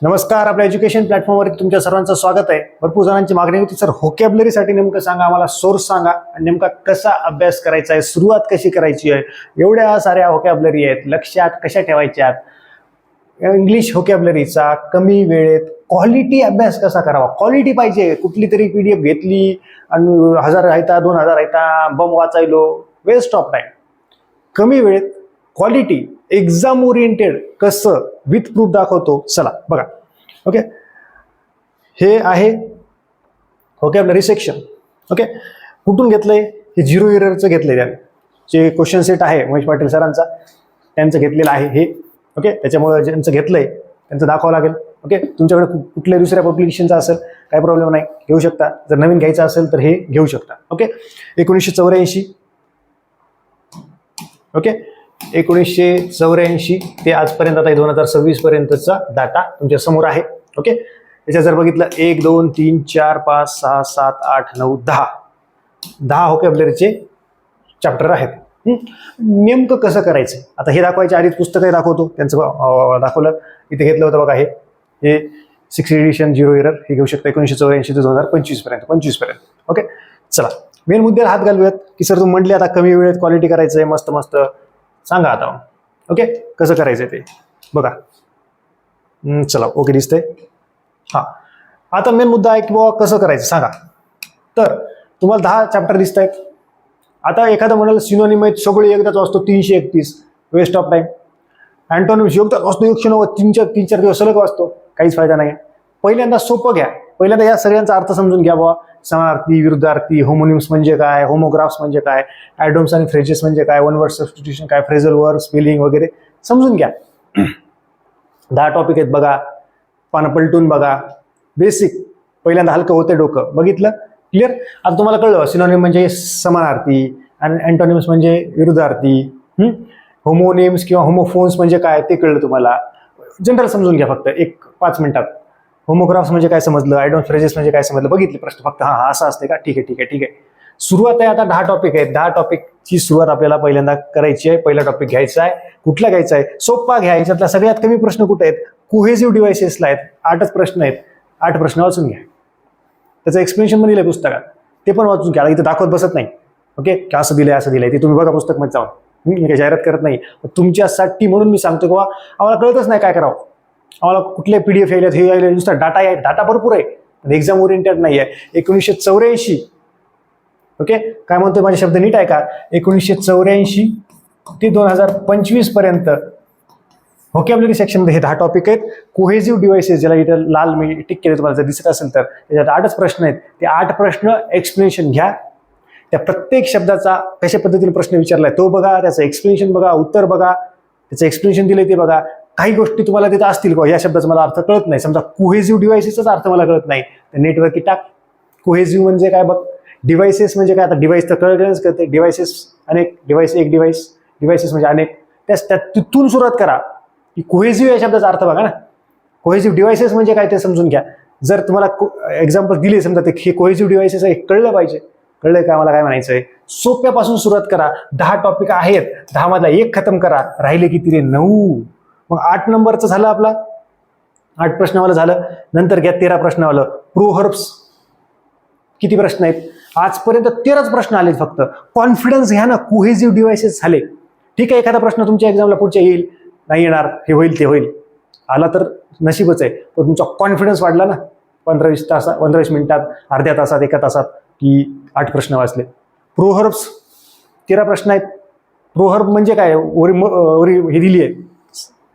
नमस्कार. आपल्या एज्युकेशन प्लॅटफॉर्मवर तुमच्या सर्वांचं स्वागत आहे. भरपूर जणांची मागणी होती, सर व्होकॅब्युलरीसाठी नेमकं सांगा, आम्हाला सोर्स सांगा आणि नेमका कसा अभ्यास करायचा आहे, सुरुवात कशी करायची आहे. एवढ्या साऱ्या व्होकॅब्युलरी आहेत, लक्षात कशा ठेवायच्यात. इंग्लिश व्होकॅब्युलरीचा कमी वेळेत क्वालिटी अभ्यास कसा करावा. क्वालिटी पाहिजे. कुठली तरी PDF घेतली आणि 1000 आहेत 2000 आहेत बम वाचायलो, वेस्ट ऑफ टाइम. कमी वेळेत क्वालिटी एक्झाम ओरिएंटेड कसं विथ प्रूफ दाखवतो. चला बघा. ओके, हे आहे व्होकॅब्युलरी सेक्शन. ओके, कुठून घेतलंय? हे 0 एररचं घेतलंय. त्याने जे क्वेश्चन सेट आहे महेश पाटील सरांचा, त्यांचं घेतलेलं आहे हे. ओके, त्याच्यामुळे ज्यांचं घेतलंय त्यांचं दाखवावं लागेल. ओके, तुमच्याकडे कुठल्या दुसऱ्या पब्लिकेशनचा असेल काही प्रॉब्लेम नाही, घेऊ शकता. जर नवीन घ्यायचं असेल तर हे घेऊ शकता. ओके, 1984. ओके, 1984 ते आजपर्यंत आता 2026 पर्यंतचा डाटा तुमच्या समोर आहे. ओके, त्याच्यात जर बघितलं 1 2 3 4 5 6 7 8 9 10 व्होकॅब्युलरीचे चॅप्टर आहेत. नेमकं कसं करायचं आता हे दाखवायच्या आधीच पुस्तकही दाखवतो. त्यांचं दाखवलं, इथे घेतलं होतं बघा. हे 6th एडिशन 0 एरर हे घेऊ शकता 1984 ते 2025 पर्यंत. ओके, चला मेन मुद्द्याला हात घालूयात की सर तुम्ही म्हटले आता कमी वेळेत क्वालिटी करायचं आहे. मस्त मस्त सांगा आता. ओके, कसं करायचंय ते बघा. चला, ओके दिसतंय. हा, आता मेन मुद्दा आहे की बाबा कसं करायचं सांगा. तर तुम्हाला 10 चॅप्टर दिसत आहेत. आता एखादं म्हणाल सिनोनिम आहेत सगळे एकदाच वाचतो 331, वेस्ट ऑफ टाइम. अँटोनिम्स एकदाच वाचतो 190, 3-4 दिवस सलग वाचतो, काहीच फायदा नाही. पहिल्यांदा सोपं घ्या. पहिल्यांदा या सगळ्यांचा अर्थ समजून घ्या बाबा. समानार्थी, विरुद्धार्थी, होमोनिम्स म्हणजे काय, होमोग्राफ्स म्हणजे काय, ॲडोम्स आणि फ्रेजेस म्हणजे काय, वन वर्ड सबस्टिट्यूशन काय, फ्रेझल वर्ड, स्पेलिंग वगैरे समजून घ्या. 10 टॉपिक आहेत बघा, पानं पलटून बघा. बेसिक पहिल्यांदा हलकं होते डोकं. बघितलं? क्लिअर? आता तुम्हाला कळलं सिनोनिम म्हणजे समानार्थी आणि अँटोनिम्स म्हणजे विरुद्धार्थी. होमोनिम्स किंवा होमोफोन्स म्हणजे काय ते कळलं तुम्हाला. जनरल समजून घ्या फक्त 5 मिनिटात. होमोग्राफ्स म्हणजे काय समजलं, आयडॉन फ्रेजेस म्हणजे काय समजलं, बघितले प्रश्न फक्त. हा असं असते का, ठीक आहे. सुरुवात आहे आता. 10 टॉपिक आहेत. 10 टॉपिकची सुरुवात आपल्याला पहिल्यांदा करायची आहे. पहिला टॉपिक घ्यायचा आहे. कुठला घ्यायचा आहे? सोपा घ्या. याच्यातला सगळ्यात कमी प्रश्न कुठे आहेत? कोहेसिव्ह डिव्हाइसेसला आहेत. 8च प्रश्न आहेत. 8 प्रश्न वाचून घ्या. त्याचं एक्सप्लेनेशन पण दिलंय पुस्तकात, ते पण वाचून घ्या. इथं दाखवत बसत नाही. ओके, की असं दिलंय ते तुम्ही बघा पुस्तकमध्ये जाऊन. मी काही जाहिरात करत नाही. तुमच्यासाठी म्हणून मी सांगतो की आम्हाला कळतच नाही काय करावं. आम्हाला कुठले PDF यायलेत, हे यायले, नुसता डाटा आहे. डाटा भरपूर आहे पण एक्झाम ओरिएंटेड नाही आहे. 1984. ओके, काय म्हणतोय माझे शब्द नीट आहे का? 1984 ते 2025 पर्यंत व्होकॅब्युलरी सेक्शनमध्ये हे 10 टॉपिक आहेत. कोहेसिव्ह डिव्हाइसेस, ज्याला इथं लाल मी टिक केले तुम्हाला जर दिसत असेल तर, त्याच्यात 8च प्रश्न आहेत. ते 8 प्रश्न एक्सप्लेनेशन घ्या. त्या प्रत्येक शब्दाचा कशा पद्धतीने प्रश्न विचारलाय तो बघा, त्याचं एक्सप्लेनेशन बघा, उत्तर बघा, त्याचं एक्सप्लेनेशन दिलंय ते बघा. काही गोष्टी तुम्हाला तिथं असतील का, या शब्दाचा मला अर्थ कळत नाही. समजा कोहेसिव्ह डिव्हाइसेसचा अर्थ मला कळत नाही, तर नेटवरती टाक कोहेसिव्ह म्हणजे काय बघ. डिव्हाइसेस म्हणजे काय? आता डिव्हाइस तर कळलंच करते. डिव्हाइसेस अनेक, डिव्हाइस एक डिव्हाइस, डिव्हाइसेस म्हणजे अनेक. त्यात तिथून सुरुवात करा की कोहेसिव्ह या शब्दाचा अर्थ बघा ना. कोहेसिव्ह डिव्हाइसेस म्हणजे काय ते समजून घ्या. जर तुम्हाला एक्झाम्पल दिले समजा ते हे कोहेसिव्ह डिव्हाइसेस आहे, कळलं पाहिजे. कळलंय का मला काय म्हणायचंय? सोप्यापासून सुरुवात करा. 10 टॉपिक आहेत. 10 मधला 1 खतम करा. राहिले किती रे? 9. मग 8 नंबरचं झालं आपला. 8 प्रश्नावालं झालं. नंतर घ्या 13 प्रश्नावालं प्रोव्हर्ब्स. किती प्रश्न आहेत? आजपर्यंत 13च प्रश्न आलेत फक्त. कॉन्फिडन्स घ्या ना. कोहेसिव्ह डिव्हाइसेस झाले. ठीक आहे, एखादा प्रश्न तुमच्या एक्झामला पुढच्या येईल, नाही येणार, हे होईल ते होईल. आला तर नशीबच आहे. पण तुमचा कॉन्फिडन्स वाढला ना. 15-20 मिनिटात, अर्ध्या तासात, 1 तासात की 8 प्रश्न वाचले. प्रोव्हर्ब्स 13 प्रश्न आहेत. प्रोव्हर्ब म्हणजे काय? हे दिली आहे,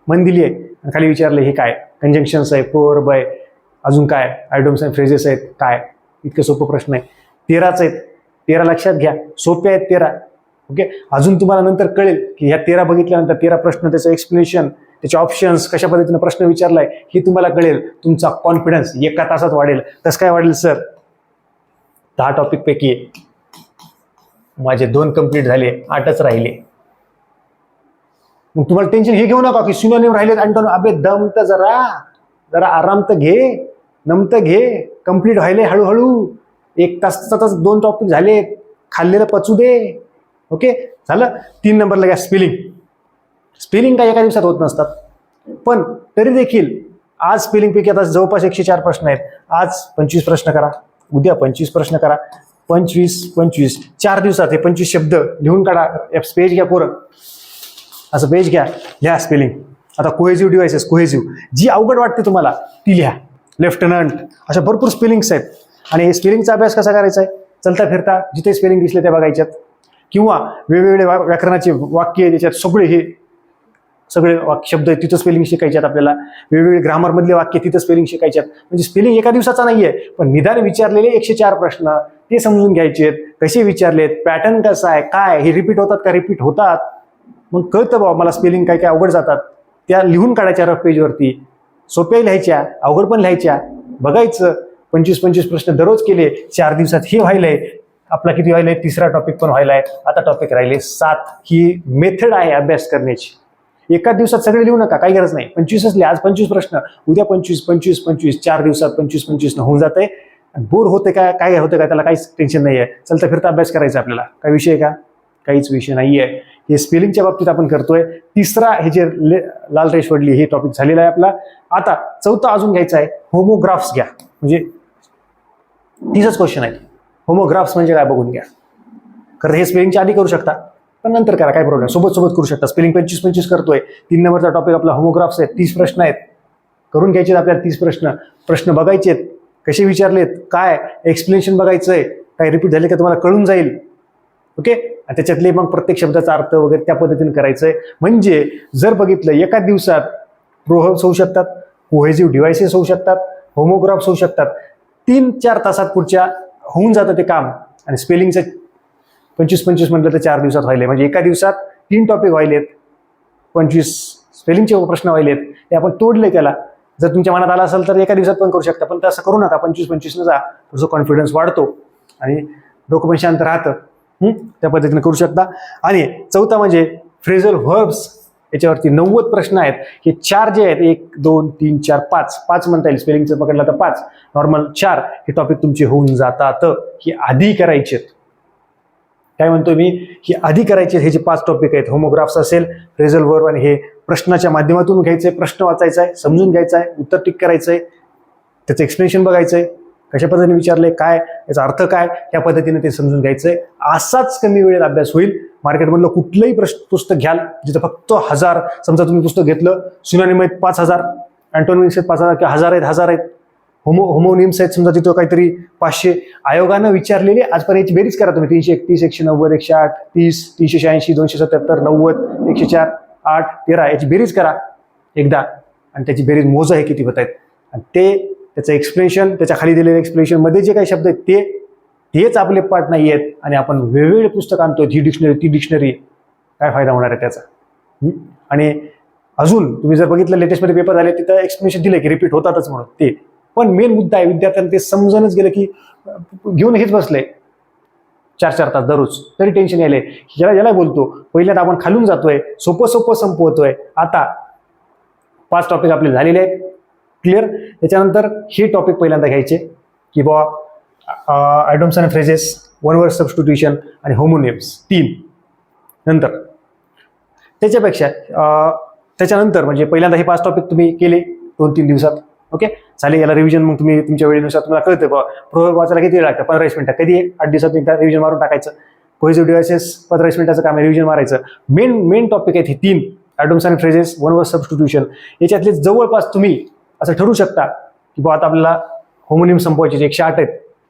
मन दिली आहे, खाली विचारले हे काय? कंजंक्शन्स आहे, प्रोव्हर्ब आहे, अजून काय? आयडोम्स आणि फ्रेजेस आहेत काय? इतकं सोपं प्रश्न आहे. 13च आहेत. 13 लक्षात घ्या. सोपे आहेत 13. ओके, अजून तुम्हाला नंतर कळेल की ह्या 13 बघितल्यानंतर 13 प्रश्न, त्याचं एक्सप्लेनेशन, त्याचे ऑप्शन्स, कशा पद्धतीने प्रश्न विचारलाय हे तुम्हाला कळेल. तुमचा कॉन्फिडन्स 1 तासात वाढेल. कसं काय वाढेल सर? 10 टॉपिक पैकी माझे 2 कंप्लीट झाले, 8च राहिले. मग तुम्हाला टेन्शन हे घेऊ नका की सिनोनिम राहिलेत, अँटोनिम. अबे दम तर जरा आराम तर घे, नम तर घे. कंप्लीट व्हायले हळूहळू. 1 तासातच 2 टॉपिक झाले. खाल्लेलं पचू दे. ओके, झालं. 3 नंबरला घ्या स्पेलिंग. स्पेलिंग काय एका दिवसात होत नसतात, पण तरी देखील आज स्पेलिंगपैकी आता जवळपास 104 प्रश्न आहेत. आज 25 प्रश्न करा, उद्या 25 प्रश्न करा, 25 4 दिवसात हे 25 शब्द लिहून काढा. पेज घ्या पोरं, असं पेज घ्या, लिहा स्पेलिंग. आता कोहेजिव्ह डिव्हाइसेस, कोहेजिव्ह जी अवघड वाटते तुम्हाला ती लिहा. लेफ्टनंट, अशा भरपूर स्पेलिंग्स आहेत. आणि स्पेलिंगचा अभ्यास कसा करायचा आहे? चलता फिरता जिथे स्पेलिंग दिसले त्या बघायच्यात, किंवा वेगवेगळे व्याकरणाचे वाक्य त्याच्यात सगळे शब्द तिथं स्पेलिंग शिकायच्यात आपल्याला. वेगवेगळे ग्रामरमधले वाक्य तिथं स्पेलिंग शिकायच्यात. म्हणजे स्पेलिंग एका दिवसाचा नाहीये, पण निदान विचारलेले 104 प्रश्न ते समजून घ्यायचेत. कसे विचारलेत, पॅटर्न कसा आहे, काय हे रिपीट होतात का, रिपीट होतात, मग कळतं बाबा मला स्पेलिंग काय काय अवघड जातात. त्या लिहून काढायच्या रफ पेजवरती, सोप्या लिहायच्या, अवघड पण लिहायच्या. बघायचं 25 प्रश्न दररोज केले, 4 दिवसात हे व्हायलंय. आपला किती व्हायलंय? 3रा टॉपिक पण व्हायलाय. आता टॉपिक राहिले 7. ही मेथड आहे अभ्यास करण्याची. एका दिवसात सगळे लिहू नका, काही गरज नाही. 25च लिहा. आज 25 प्रश्न, उद्या 25 4 दिवसात 25 होऊन जाते. बोर होते का, काय होतं का, त्याला काहीच टेन्शन नाही आहे. चलता फिरता अभ्यास करायचा आपल्याला. काय विषय आहे का? काहीच विषय नाहीये. हे स्पेलिंगच्या बाबतीत आपण करतोय. 3रा हे जे लाल रेष वडली हे टॉपिक झालेला आहे आपला. आता 4था अजून घ्यायचा आहे, होमोग्राफ्स घ्या. म्हणजे 30च क्वेश्चन आहेत. होमोग्राफ्स म्हणजे काय बघून घ्या. कारण हे स्पेलिंगच्या आधी करू शकता, पण नंतर करा, काय प्रॉब्लेम. सोबत करू शकता. स्पेलिंग 25 करतोय. 3 नंबरचा टॉपिक आपला होमोग्राफ्स आहे. 30 प्रश्न आहेत, करून घ्यायचे आपल्याला. 30 प्रश्न बघायचेत, कसे विचारलेत, काय एक्सप्लेनेशन बघायचंय, काय रिपीट झाले का तुम्हाला कळून जाईल. ओके. आणि त्याच्यातले मग प्रत्येक शब्दाचा अर्थ वगैरे त्या पद्धतीने करायचंय. म्हणजे जर बघितलं एका दिवसात प्रोहब्स होऊ शकतात, कोहेजिव्ह डिव्हाइसेस होऊ शकतात, होमोग्राफ्स होऊ शकतात. 3-4 तासात पुढच्या होऊन जातं ते काम. आणि स्पेलिंगचं 25 म्हटलं तर 4 दिवसात व्हायले. म्हणजे एका दिवसात 3 टॉपिक व्हायलेत, 25 स्पेलिंगचे प्रश्न व्हायलेत. ते आपण तोडले त्याला. जर तुमच्या मनात आला असेल तर एका दिवसात पण करू शकता, पण तसं करू नका. 25 जा, तुझं कॉन्फिडन्स वाढतो आणि डोकं पण शांत राहतं. त्या पद्धतीने करू शकता. आणि 4था म्हणजे फ्रेझल व्हर्ब्स. याच्यावरती 90 प्रश्न आहेत. हे 4 जे आहेत, 1 2 3 4 5 म्हणता येईल. स्पेलिंगचं पकडलं तर 5, नॉर्मल 4 हे टॉपिक तुमचे होऊन जातात. ही आधी करायचे. काय म्हणतोय मी? ही आधी करायचे. हे जे 5 टॉपिक आहेत, होमोग्राफ्स असेल, फ्रेझल व्हर्ब, आणि हे प्रश्नाच्या माध्यमातून घ्यायचंय. प्रश्न वाचायचा आहे, समजून घ्यायचा आहे, उत्तर टिक करायचंय, त्याचं एक्सप्लेनेशन बघायचंय, कशा पद्धतीने विचारले, काय याचा अर्थ काय, त्या पद्धतीने ते समजून घ्यायचंय. असाच कमी वेळेत अभ्यास होईल. मार्केटमधलं कुठलंही पुस्तक घ्याल, जिथं फक्त 1000, समजा तुम्ही पुस्तक घेतलं, सिनोनिम आहेत 5000, अँटोनिम्स आहेत 5000 किंवा 1000 आहेत, होमोनिम्स आहेत समजा तिथं काहीतरी 500. आयोगानं विचारलेले आजपर्यंत याची बेरीज करा तुम्ही. 331, 190, 108, 30, 386, 277, 90, 104, 8, 13 याची बेरीज करा एकदा, आणि त्याची बेरीज मोजा हे किती होत आहेत. आणि त्याचं एक्सप्लेनेशन, त्याच्या खाली दिलेलं एक्सप्लेनेशन मध्ये जे काही शब्द आहेत तेच आपले पाठ नाही आहेत. आणि आपण वेगवेगळे पुस्तक आणतोय, ही डिक्शनरी ती डिक्शनरी, काय फायदा होणार आहे त्याचा. आणि अजून तुम्ही जर बघितलं लेटेस्टमध्ये पेपर झाले, तिथं एक्सप्लेनेशन दिले की रिपीट होतातच म्हणून ते. पण मेन मुद्दा आहे, विद्यार्थ्यांना ते समजूनच गेलं की घेऊन हेच बसले 4-4 तास दररोज, तरी टेन्शन यायले. याला बोलतो पहिल्यांदा आपण खालून जातोय, सोपं संपवतोय. आता 5 टॉपिक आपले झालेले आहेत क्लिअर. त्याच्यानंतर हे टॉपिक पहिल्यांदा घ्यायचे की बाबा आयडम्स and phrases, one word substitution आणि होमोनिम्स 3. नंतर त्याच्यानंतर म्हणजे पहिल्यांदा हे 5 टॉपिक तुम्ही केले 2-3 दिवसात. ओके, चालेल. याला रिव्हिजन मग तुम्ही तुमच्या वेळेनुसार तुम्हाला कळतं बाबा प्रोवर्ब वाचायला किती वेळ लागतं, 15 मिनिटं. कधी 8 दिवसात एकदा रिव्हिजन मारून टाकायचं. कोहेजिव्ह डिव्हाइसेस 15 मिनिटाचं काम आहे, रिव्हिजन मारायचं. मेन टॉपिक आहेत हे 3, आयडम्स and phrases, one word substitution. याच्यातले जवळपास तुम्ही असं ठरवू शकता की बाबा आता आपल्याला होमोनिम संपवायचे 108 आहेत,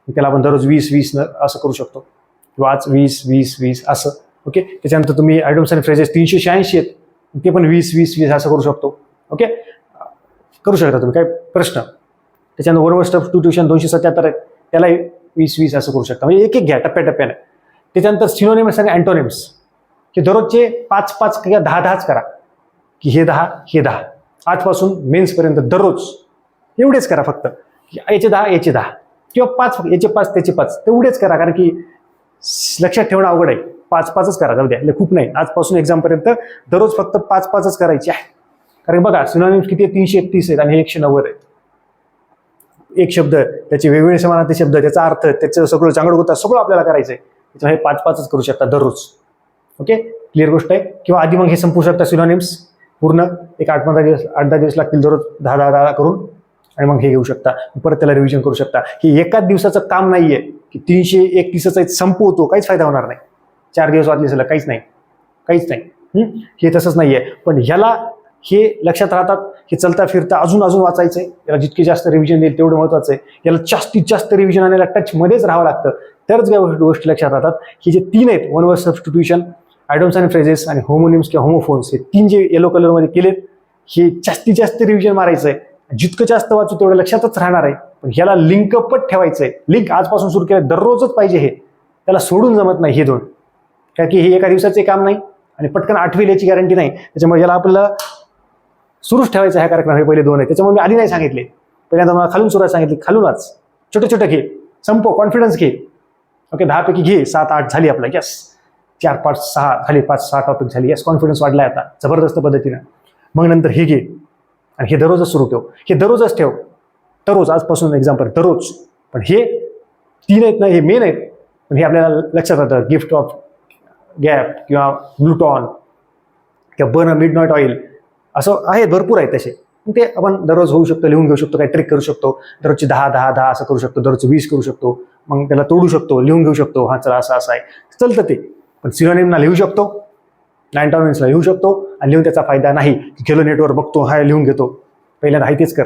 त्याला आपण दररोज 20 असं करू शकतो, किंवा आज 20 असं. ओके. त्याच्यानंतर तुम्ही आयडम्स अँड फ्रेजेस 386 आहेत, ते पण 20 असं करू शकतो. ओके, करू शकता तुम्ही, काय प्रश्न. त्याच्यानंतर वन वर्ड सबस्टिट्यूशन 277 आहे, त्यालाही 20 असं करू शकता. म्हणजे एक घ्या टप्प्याटप्प्याने. त्याच्यानंतर सिनोनिम्स आणि अँटोनिम्स हे दररोजचे 5 किंवा 10 करा, की हे 10 आजपासून मेन्सपर्यंत दररोज एवढेच करा फक्त. याचे 10 किंवा 5, याचे 5 त्याचे 5 तेवढेच करा. कारण की लक्षात ठेवणं अवघड आहे. 5 करा, जाऊ द्या, खूप नाही. आजपासून एक्झामपर्यंत दररोज फक्त 5 करायचे आहे. कारण बघा सिनोनिम्स किती 331 आहेत आणि हे 190 आहेत. एक शब्द, त्याचे वेगवेगळे समानार्थी शब्द, त्याचा अर्थ, त्याचं सगळं चांगलं होतं, सगळं आपल्याला करायचं आहे. त्याच्यामुळे 5 करू शकता दररोज. ओके, क्लिअर गोष्ट आहे. किंवा आधी मग हे संपू शकता सिनोनिम्स, पूर्ण एक 8-15 दिवस 8-10 दिवस लागतील दररोज 10 करून, आणि मग हे घेऊ शकता. परत त्याला रिव्हिजन करू शकता. ही एकाच दिवसाचं काम नाहीये की 331चा संपवतो, काहीच फायदा होणार नाही. 4 दिवस वाचले असेल काहीच नाही. हे तसंच नाहीये. पण ह्याला हे लक्षात राहतात, हे चलता फिरता अजून वाचायचंय. याला जितके जास्त रिव्हिजन देईल तेवढं महत्वाचं आहे. याला जास्तीत जास्त रिव्हिजन आणायला टचमध्येच राहावं लागतं, तरच या गोष्टी लक्षात राहतात. हे जे 3 आहेत, one word substitution, आयडम्स and phrases आणि होमोनिम्स किंवा होमोफोन्स, हे 3 जे येलो कलरमध्ये केलेत, हे जास्तीत जास्त रिव्हिजन मारायचंय. जितकं जास्त वाचू तेवढं लक्षातच राहणार आहे. पण ह्याला लिंकअपच ठेवायचंय. लिंक आजपासून सुरू केलं, दररोजच पाहिजे. हे त्याला सोडून जमत नाही हे 2, कारण की हे एका दिवसाचे काम नाही आणि पटकन आठवेल याची गॅरंटी नाही. त्याच्यामुळे याला आपल्याला सुरूच ठेवायचं ह्या कार्यक्रम. हे पहिले 2 आहे, त्याच्यामुळे मी आधी नाही सांगितले. पहिल्यांदा मला खालून सुरुवात सांगितली, खालूनच छोटे घे, संपव, कॉन्फिडन्स घे. ओके, 10 पैकी घे, 7-8 झाली आपलं. यस, 4-5-6 झाली, 5-6 टॉपिक झाली. यस, कॉन्फिडन्स वाढलाय आता जबरदस्त पद्धतीनं. मग नंतर हे घे आणि हे दररोजच सुरू ठेव. हे दररोजच ठेव, दररोज, आजपासून एक्झाम्पल दररोज. पण हे 3 आहेत ना, हे मेन आहेत. पण हे आपल्याला लक्षात राहतं. गिफ्ट ऑफ गॅप किंवा ग्लुटॉन किंवा बर्न मिडनाईट ऑइल, असं आहेत, भरपूर आहेत तसे. ते आपण दररोज होऊ शकतो, लिहून घेऊ शकतो, काही ट्रिक करू शकतो. दररोजची 10 असं करू शकतो, दररोजची 20 करू शकतो. मग त्याला तोडू शकतो, लिहून घेऊ शकतो. हा चला असं आहे, चलतं ते. पण सिनोनिमला लिहू शकतो, अँटोनिम्सला लिहू शकतो, आणि लिहून त्याचा फायदा नाही. गेलो नेटवर बघतो, हा लिहून घेतो. पहिल्यांदा तेच कर.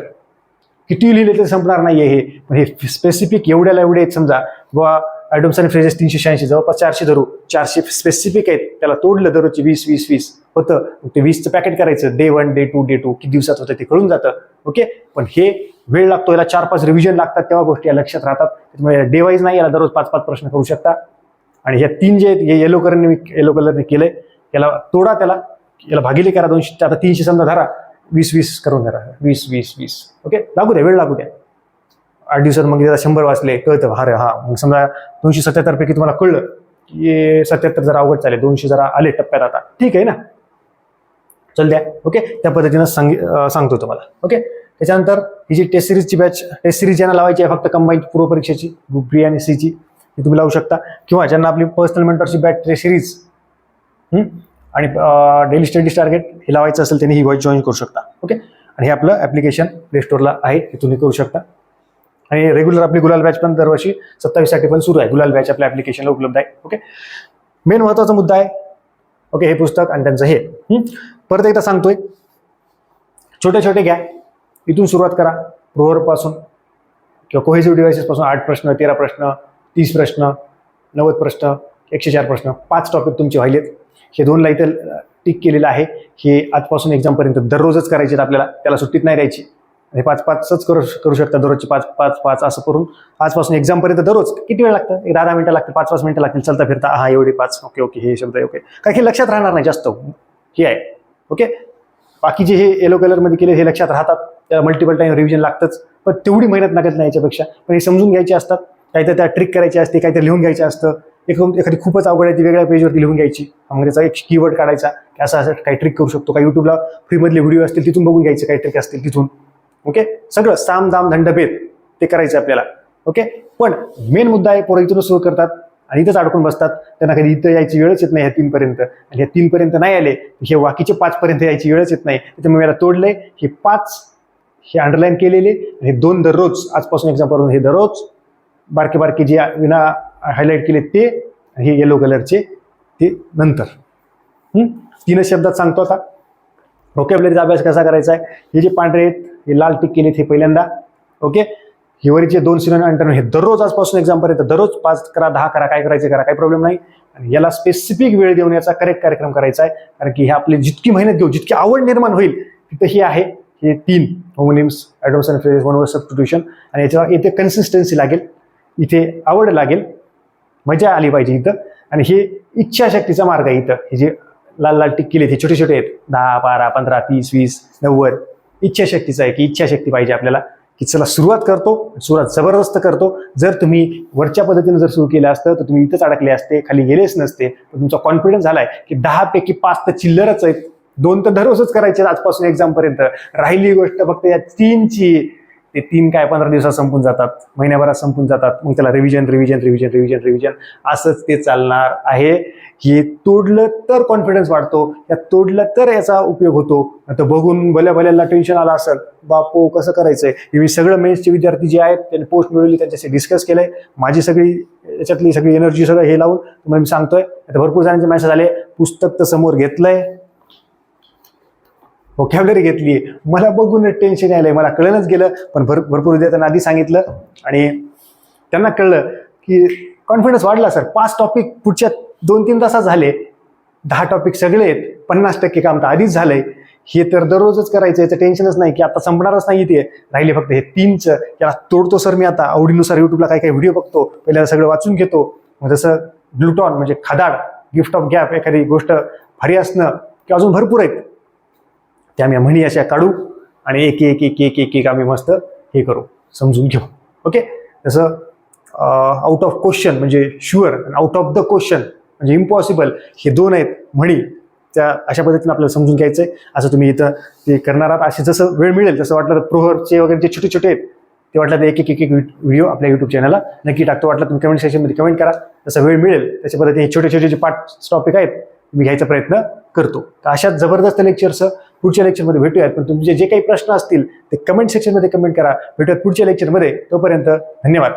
किती लिहिले ते संपणार नाहीये हे. पण हे स्पेसिफिक एवढ्याला एवढे आहेत. समजा व आयडम्स आणि फ्रेजेस 386, जवळपास 400 धरू. 400 स्पेसिफिक आहेत. त्याला तोडलं दररोजची 20 होतं. ते 20चं पॅकेट करायचं. डे 1, डे 2, डे 2 किती दिवसात होतं ते कळून जातं. ओके, पण हे वेळ लागतो. याला 4-5 रिव्हिजन लागतात, तेव्हा गोष्टी या लक्षात राहतात. त्यामुळे डे वाईज नाही, याला दररोज 5-5 प्रश्न करू शकता. आणि ह्या 3 जे आहेत, हे येलो कलरने केलंय, याला तोडा, याला भागिले करा 200. आता 300 समजा धरा, 20 करून धरा. 20. ओके, लागू द्या, वेळ लागू द्या. 8 दिवसात मग त्याला 100 वाचले, कळतं. अरे हा, मग समजा 277 पैकी तुम्हाला कळलं की 77 जरा अवघड चालेल, 200 जरा आले टप्प्यात, आता ठीक आहे ना, चल द्या. ओके, त्या पद्धतीनं सांगतो तुम्हाला. ओके, त्याच्यानंतर ही जी टेस्ट सिरीजची बॅच, टेस्ट सिरीज ज्यांना लावायची आहे फक्त कंबाईन पूर्व परीक्षेची, ग्रुप बी आणि सी ची, ही तुम्ही लावू शकता. किंवा ज्यांना आपली personal mentorship batch test series आणि डेली स्टडीज टार्गेट हे लावायचं असेल त्यांनी ही बॅच जॉईन करू शकता. ओके, आणि हे आपलं ॲप्लिकेशन प्ले स्टोअरला आहे, हे तुम्ही करू शकता. आणि रेग्युलर आपली गुलाल बॅच पण दरवर्षी 27 पण सुरू आहे. गुलाल बॅच आपल्या ॲप्लिकेशनला उपलब्ध आहे. ओके, मेन महत्त्वाचा मुद्दा आहे. ओके, हे पुस्तक आणि त्यांचं हे. परत एकदा सांगतोय, छोटे घ्या, इथून सुरुवात करा. प्रोव्हर्बपासून किंवा कोहेसिव्ह डिव्हाइसेसपासून 8 प्रश्न, 13 प्रश्न, 30 प्रश्न, 90 प्रश्न, 104 प्रश्न, 5 टॉपिक तुमचे व्हायलेत. हे 2 ला इथं टिक केलेलं आहे. हे आजपासून एक्झामपर्यंत दररोजच करायचे आहेत आपल्याला, त्याला सुट्टीत नाही द्यायची. हे 5-5च करू शकता दररोजची, 5 असं करून आजपासून एक्झामपर्यंत दररोज. किती वेळ लागतं? 10 मिनिटं लागतील, 5 मिनिटं लागतील चलता फिरता. हा, एवढी 5. ओके, हे शब्द आहे. ओके, काय हे लक्षात राहणार नाही जास्त, हे आहे. ओके, बाकीचे हे येलो कलरमध्ये केले हे लक्षात राहतात. त्याला मल्टिपल टाइम रिव्हिजन लागतंच, पण तेवढी मेहनत लागत नाही याच्यापेक्षा. पण हे समजून घ्यायचे असतात, काहीतरी त्या ट्रिक करायची असते, काहीतरी लिहून घ्यायचं असतं. एखादी खूपच अवघड आहे ती वेगळ्या पेजवरती लिहून घ्यायची. मग त्याचा एक कीवर्ड काढायचा, की असं काही ट्रिक करू शकतो. काही युट्यूबला फ्रीमधले व्हिडिओ असतील तिथून बघून घ्यायचे, काही ट्रिक असतील तिथून. ओके, सगळं साम दाम दंडभेद ते करायचं आपल्याला. ओके, पण मेन मुद्दा आहे, पोरं इथूनच सुरू करतात आणि इथंच अडकून बसतात. त्यांना कधी इथं यायची वेळच येत नाही ह्या 3 पर्यंत. आणि ह्या 3 पर्यंत नाही आले, हे बाकीचे 5 पर्यंत यायची वेळच येत नाही. त्याच्यामुळे याला तोडलंय. हे 5 हे अंडरलाईन केलेले, हे 2 दररोज आजपासून एक्झाम करून, हे दररोज बारके जे विना हायलाईट केले ते, हे येलो कलरचे ते नंतर. 3 शब्दात सांगतो आता. व्होकॅब्युलरीचा अभ्यास कसा करायचा आहे. हे जे पांढरे आहेत, हे लाल टिक केलेत, हे पहिल्यांदा. ओके, हे वरचे 2 सिनोनिम अंटोनिम हे दररोज आजपासून एक्झामपर्यंत दररोज 5 करा, 10 करा, काय करायचे करा, काही प्रॉब्लेम नाही. आणि याला स्पेसिफिक वेळ देऊन याचा करेक्ट कार्यक्रम करायचा आहे. कारण की हे आपली जितकी मेहनत घेऊ, जितकी आवड निर्माण होईल तिथं ही आहे. हे 3 homonyms, आयडम्स and phrases, one word substitution, आणि याच्यावर इथे कन्सिस्टन्सी लागेल, इथे आवड लागेल, मजा आली पाहिजे इथं. आणि हे इच्छाशक्तीचा मार्ग आहे इथं. हे जे लाल टिक केले हे छोटे आहेत, 10, 12, 15, 30, 20, 90. इच्छाशक्तीचा आहे की इच्छाशक्ती पाहिजे आपल्याला, की चला सुरुवात करतो, सुरुवात जबरदस्त करतो. जर तुम्ही वरच्या पद्धतीने जर सुरू केलं असतं तर तुम्ही इथंच अडकले असते, खाली गेलेच नसते. तुमचा कॉन्फिडन्स झालाय की 10 पैकी 5 तर चिल्लरच आहेत, 2 तर दररोजच करायचे आजपासून एक्झाम पर्यंत. राहिली गोष्ट फक्त या 3ची, ते 3 काय 15 दिवसात संपून जातात, महिन्याभरात संपून जातात. मग त्याला रिव्हिजन असंच ते चालणार आहे. हे तोडलं तर कॉन्फिडन्स वाढतो, या तोडलं तर याचा उपयोग होतो. आता बघून भल्याला टेन्शन आलं असेल, बापो कसं करायचंय. मी सगळं मेन्सचे विद्यार्थी जे आहेत त्यांनी पोस्ट मिळवली, त्यांच्याशी डिस्कस केलंय. माझी सगळी याच्यातली सगळी एनर्जी सगळं हे लावून तुम्हाला मी सांगतोय. आता भरपूर जणांचे मेसेज आले, पुस्तक तर समोर घेतलंय, व्होकॅब्युलरी घेतली, मला बघून टेन्शन आलंय, मला कळलंच गेलं. पण भरपूर विद्यार्थ्यांना आधी सांगितलं आणि त्यांना कळलं की कॉन्फिडन्स वाढला. सर 5 टॉपिक पुढच्या 2-3 तासात झाले, 10 टॉपिक सगळे आहेत, 50% काम तर आधीच झालंय. हे तर दररोजच करायचं, याचं टेन्शनच नाही की आता संपणारच नाही. ते राहिले फक्त हे 3चं. याला तोडतो सर मी आता, आवडीनुसार युट्यूबला काही व्हिडिओ बघतो, पहिल्यांदा सगळं वाचून घेतो. मग जसं ग्लुटॉन म्हणजे खादाड, गिफ्ट ऑफ गॅप, एखादी गोष्ट भारी असणं किंवा अजून भरपूर आहेत, त्या आम्ही म्हणी अशा काढू आणि एक आम्ही मस्त हे करू, समजून घेऊ. ओके. जसं आउट ऑफ क्वेश्चन म्हणजे sure, out of the question म्हणजे इम्पॉसिबल, हे 2 आहेत म्हणी. त्या अशा पद्धतीने आपल्याला समजून घ्यायचंय. असं तुम्ही इथं ते करणार आहात. असे जसं वेळ मिळेल तसं वाटलं तर प्रोहरचे वगैरे जे छोटे आहेत ते वाटलं तर एक व्हिडिओ आपल्या युट्यूब चॅनलला नक्की टाकतो. वाटलं तुम्ही कमेंट सेक्शनमध्ये कमेंट करा. जसं वेळ मिळेल त्याच्या पद्धतीने हे छोटे जे पार्ट टॉपिक आहेत मी घ्यायचा प्रयत्न करतो. तर अशाच जबरदस्त लेक्चरचं पुढच्या लेक्चरमध्ये भेटूयात. पण तुमचे जे काही प्रश्न असतील ते कमेंट सेक्शनमध्ये कमेंट करा. भेटूयात पुढच्या लेक्चरमध्ये. तोपर्यंत धन्यवाद.